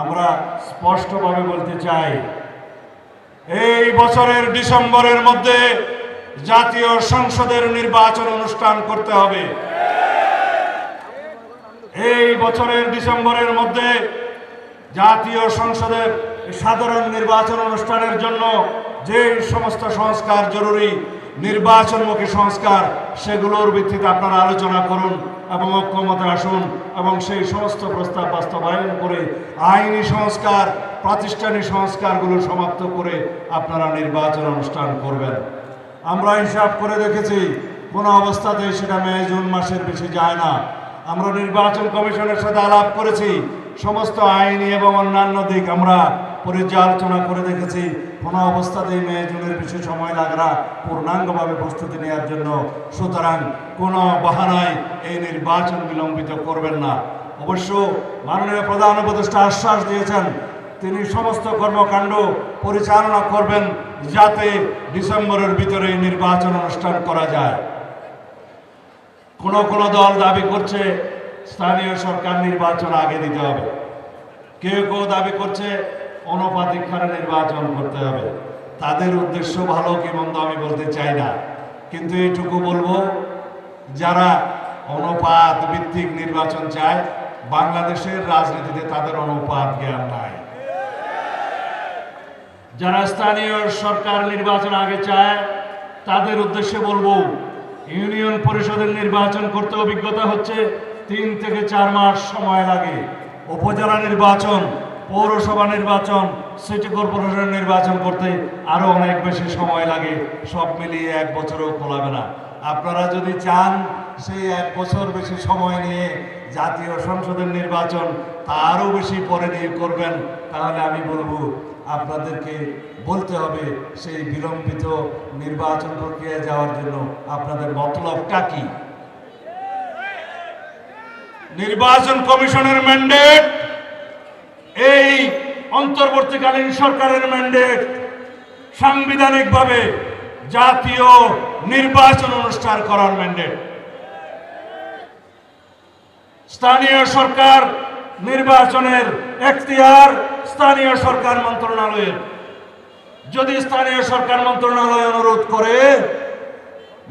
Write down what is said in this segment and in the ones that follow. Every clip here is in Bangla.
আমরা স্পষ্টভাবে বলতে চাই, এই বছরের ডিসেম্বরের মধ্যে জাতীয় সংসদের নির্বাচন অনুষ্ঠান করতে হবে। এই বছরের ডিসেম্বরের মধ্যে জাতীয় সংসদের সাধারণ নির্বাচন অনুষ্ঠানের জন্য যে সমস্ত সংস্কার জরুরি, নির্বাচনমুখী সংস্কার, সেগুলোর ভিত্তিতে আপনারা আলোচনা করুন এবং ঐক্যমতে আসুন এবং সেই সমস্ত প্রস্তাব বাস্তবায়ন করে আইনি সংস্কার, প্রাতিষ্ঠানিক সংস্কারগুলো সমাপ্ত করে আপনারা নির্বাচন অনুষ্ঠান করবেন। আমরা হিসাব করে দেখেছি, কোনো অবস্থাতেই সেটা মে জুন মাসের বেশি যায় না। আমরা নির্বাচন কমিশনের সাথে আলাপ করেছি, সমস্ত আইনি এবং অন্যান্য দিক আমরা পর্যালোচনা করে দেখেছি, কোনো অবস্থাতেই মে জুনের বেশি সময় লাগে না পূর্ণাঙ্গভাবে প্রস্তুতি নেওয়ার জন্য। সুতরাং কোনো বাহানায় এই নির্বাচন বিলম্বিত করবেন না। অবশ্য মাননীয় প্রধান উপদেষ্টা আশ্বাস দিয়েছেন, তিনি সমস্ত কর্মকাণ্ড পরিচালনা করবেন যাতে ডিসেম্বরের ভিতরে নির্বাচন অনুষ্ঠান করা যায়। কোনো দল দাবি করছে স্থানীয় সরকার নির্বাচন আগে দিতে হবে, কেউ দাবি করছে অনুপাতিক হারে নির্বাচন করতে হবে। তাদের উদ্দেশ্য ভালো কি মন্দ আমি বলতে চাই না, কিন্তু এইটুকু বলবো, যারা অনুপাত ভিত্তিক নির্বাচন চায়, বাংলাদেশের রাজনীতিতে তাদের অনুপাত জ্ঞান নাই। যারা স্থানীয় সরকার নির্বাচন আগে চায়, তাদের উদ্দেশ্যে বলবো, ইউনিয়ন পরিষদের নির্বাচন করতে অভিজ্ঞতা হচ্ছে 3 থেকে 4 মাস সময় লাগে। উপজেলা নির্বাচন, পৌরসভা নির্বাচন, সিটি কর্পোরেশন নির্বাচন করতে আরো অনেক বেশি সময় লাগে। সব মিলিয়ে 1 বছরও কোলাবে না। আপনারা যদি চান সেই 1 বছর বেশি সময় নিয়ে জাতীয় সংসদের নির্বাচন তারও বেশি পরে নিয়ে করবেন, তাহলে আমি বলবো আপনাদেরকে বলতে হবে সেই বিলম্বিত নির্বাচন প্রক্রিয়ায় যাওয়ার জন্য আপনাদের মতলবটা কি। নির্বাচন কমিশনের ম্যান্ডেট এই অন্তর্বর্তীকালীন সরকারের ম্যান্ডেট সাংবিধানিকভাবে জাতীয় নির্বাচন অনুষ্ঠান করার ম্যান্ডেট। স্থানীয় সরকার নির্বাচনের এখতিয়ার স্থানীয় সরকার মন্ত্রণালয়ের। যদি স্থানীয় সরকার মন্ত্রণালয় অনুরোধ করে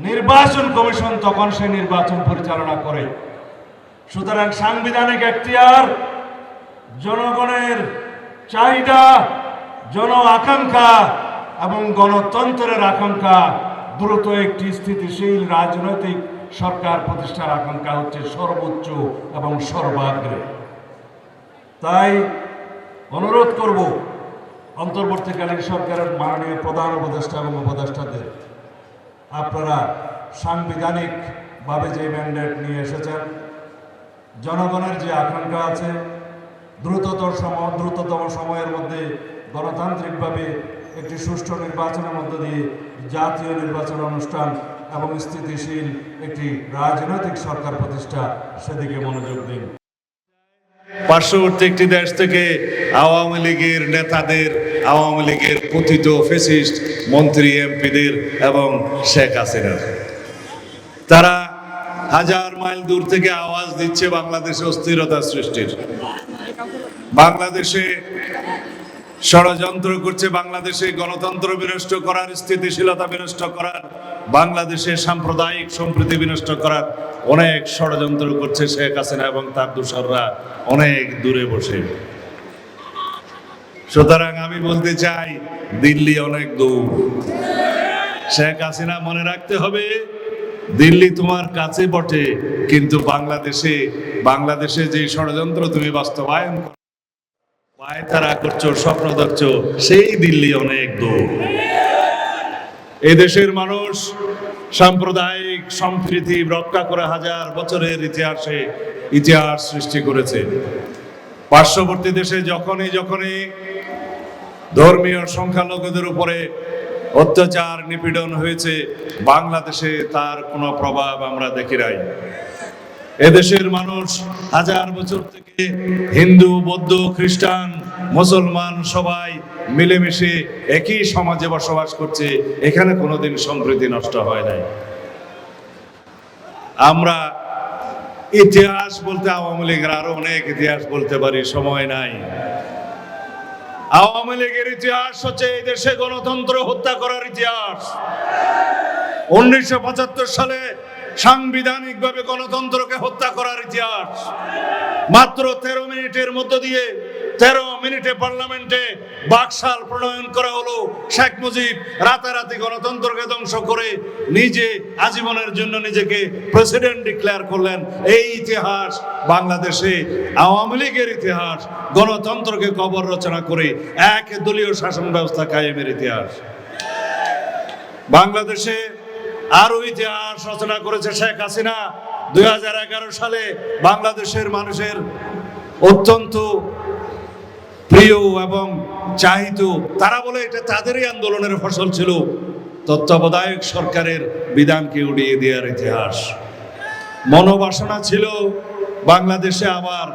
নির্বাচন কমিশন তখন সে নির্বাচন পরিচালনা করে। সুতরাং সাংবিধানিক এখতিয়ার, জনগণের চাহিদা, জন আকাঙ্ক্ষা এবং গণতন্ত্রের আকাঙ্ক্ষা, দ্রুত একটি স্থিতিশীল রাজনৈতিক সরকার প্রতিষ্ঠার আকাঙ্ক্ষা হচ্ছে সর্বোচ্চ এবং সর্বাগ্রে। তাই অনুরোধ করব অন্তর্বর্তীকালীন সরকারের মাননীয় প্রধান উপদেষ্টা এবং উপদেষ্টাদের, আপনারা সাংবিধানিকভাবে যে ম্যান্ডেট নিয়ে এসেছেন, জনগণের যে আকাঙ্ক্ষা আছে, দ্রুততম সময়ের মধ্যে গণতান্ত্রিকভাবে একটি সুষ্ঠু নির্বাচনের মধ্য দিয়ে জাতীয় নির্বাচন অনুষ্ঠান এবং স্থিতিশীল একটি রাজনৈতিক সরকার প্রতিষ্ঠা, সেদিকে মনোযোগ দিন। পার্শ্ববর্তী একটি দেশ থেকে আওয়ামী লীগের নেতাদের, আওয়ামী লীগের কথিত ফ্যাসিস্ট মন্ত্রী এমপিদের এবং শেখ হাসিনা, তারা 1000 মাইল দূর থেকে আওয়াজ দিচ্ছে বাংলাদেশে অস্থিরতা সৃষ্টির। বাংলাদেশে ষড়যন্ত্র করছে, বাংলাদেশে গণতন্ত্র বিনষ্ট করার, স্থিতিশীলতা বিনষ্ট করার, বাংলাদেশে সাম্প্রদায়িক সম্প্রীতি বিনষ্ট করার অনেক ষড়যন্ত্র করছে শেখ হাসিনা এবং তার দোসররা অনেক দূরে বসে। সুতরাং আমি বলতে চাই, দিল্লি অনেক দূর। শেখ হাসিনা মনে রাখতে হবে, দিল্লি তোমার কাছে বটে, কিন্তু বাংলাদেশে যে ষড়যন্ত্র তুমি বাস্তবায়ন পায়তারা করছো, স্বপ্ন দেখছো, সেই দিল্লি অনেক দূর। এই দেশের মানুষ সাম্প্রদায়িক সম্প্রীতি রক্ষা করে 1000 বছরের ইতিহাস সৃষ্টি করেছে। পার্শ্ববর্তী দেশে যখনই ধর্মীয় সংখ্যালঘুদের উপরে অত্যাচার নিপীড়ন হয়েছে, বাংলাদেশে তার কোনো প্রভাব আমরা দেখি নাই। এদেশের মানুষ 1000 বছর থেকে হিন্দু, বৌদ্ধ, খ্রিস্টান, মুসলমান সবাই মিলেমিশে একই সমাজে বসবাস করছে। এখানে কোনোদিন সম্প্রীতি নষ্ট হয় নাই। আমরা ইতিহাস বলতে আওয়ামী লীগের আরো অনেক ইতিহাস বলতে পারি, সময় নাই। আওয়ামী লীগের ইতিহাস হচ্ছে এই দেশে গণতন্ত্র হত্যা করার ইতিহাস। 1975 সালে সাংবিধানিকভাবে গণতন্ত্রকে হত্যা করার ইতিহাস। মাত্র 13 মিনিটের মধ্য দিয়ে 13 মিনিটে পার্লামেন্টে বাকশাল প্রণয়ন করা হলো। শেখ মুজিব রাতারাতি গণতন্ত্রকে ধ্বংস করে নিজে আজীবনের জন্য নিজেকে প্রেসিডেন্ট ডিক্লেয়ার করলেন। এই ইতিহাস বাংলাদেশে আওয়ামী লীগের ইতিহাস, গণতন্ত্রকে কবর রচনা করে এক দলীয় শাসন ব্যবস্থা কায়েমের ইতিহাস। বাংলাদেশে আরো ইতিহাস রচনা করেছে শেখ হাসিনা। 2011 সালে বাংলাদেশের মানুষের অত্যন্ত প্রিয় এবং চাহিত, তারা বলে এটা তাদেরই আন্দোলনের ফসল ছিল, তত্ত্বাবধায়ক সরকারের বিধানকে উড়িয়ে দেওয়ার ইতিহাস। মনোবাসনা ছিল বাংলাদেশে আবার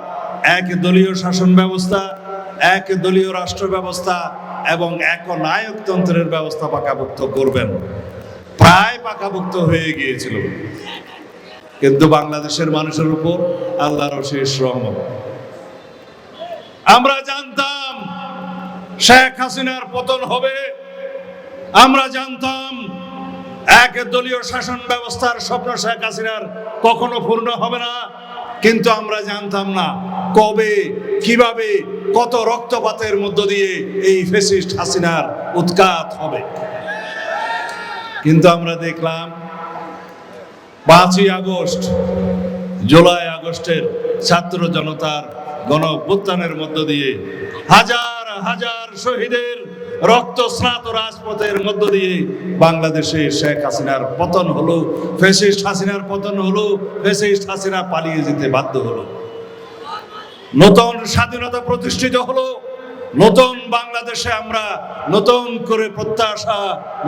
এক দলীয় শাসন ব্যবস্থা, এক দলীয় রাষ্ট্র ব্যবস্থা এবং একনায়কতন্ত্রের ব্যবস্থা পাকাপোক্ত করবেন। প্রায় পাকাপোক্ত হয়ে গিয়েছিল, কিন্তু বাংলাদেশের মানুষের উপর আল্লাহর অশেষ রহমত। আমরা জানতাম শেখ হাসিনার পতন হবে, আমরা জানতাম এক দলীয় শাসন ব্যবস্থার স্বপ্ন শেখ হাসিনার কখনো পূর্ণ হবে না, কিন্তু আমরা জানতাম না কবে, কিভাবে, কত রক্তপাতের মধ্য দিয়ে এই ফ্যাসিস্ট হাসিনার উৎখাত হবে। কিন্তু আমরা দেখলাম 5ই আগস্ট, জুলাই আগস্টের ছাত্র জনতার গণ অভ্যুত্থানের মধ্য দিয়ে হাজার হাজার শহীদের রক্তস্নাত রাজপথের মধ্য দিয়ে বাংলাদেশে শেখ হাসিনার পতন হলো, ফ্যাসিস্ট হাসিনার পতন হলো, ফ্যাসিস্ট হাসিনা পালিয়ে যেতে বাধ্য হলো। নতুন স্বাধীনতা প্রতিষ্ঠিত হলো, নতুন বাংলাদেশে আমরা নতুন করে প্রত্যাশা,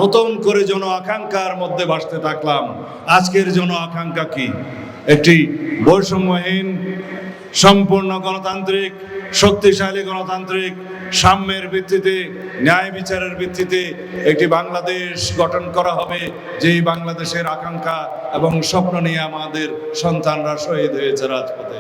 নতুন করে জন আকাঙ্ক্ষার মধ্যে ভাসতে থাকলাম। আজকের জন আকাঙ্ক্ষা কি? একটি বৈষম্যহীন, সম্পূর্ণ গণতান্ত্রিক, শক্তিশালী গণতান্ত্রিক, সাম্যের ভিত্তিতে, ন্যায় বিচারের ভিত্তিতে একটি বাংলাদেশ গঠন করা হবে, যেই বাংলাদেশের আকাঙ্ক্ষা এবং স্বপ্ন নিয়ে আমাদের সন্তানরা শহীদ হয়েছে রাজপথে।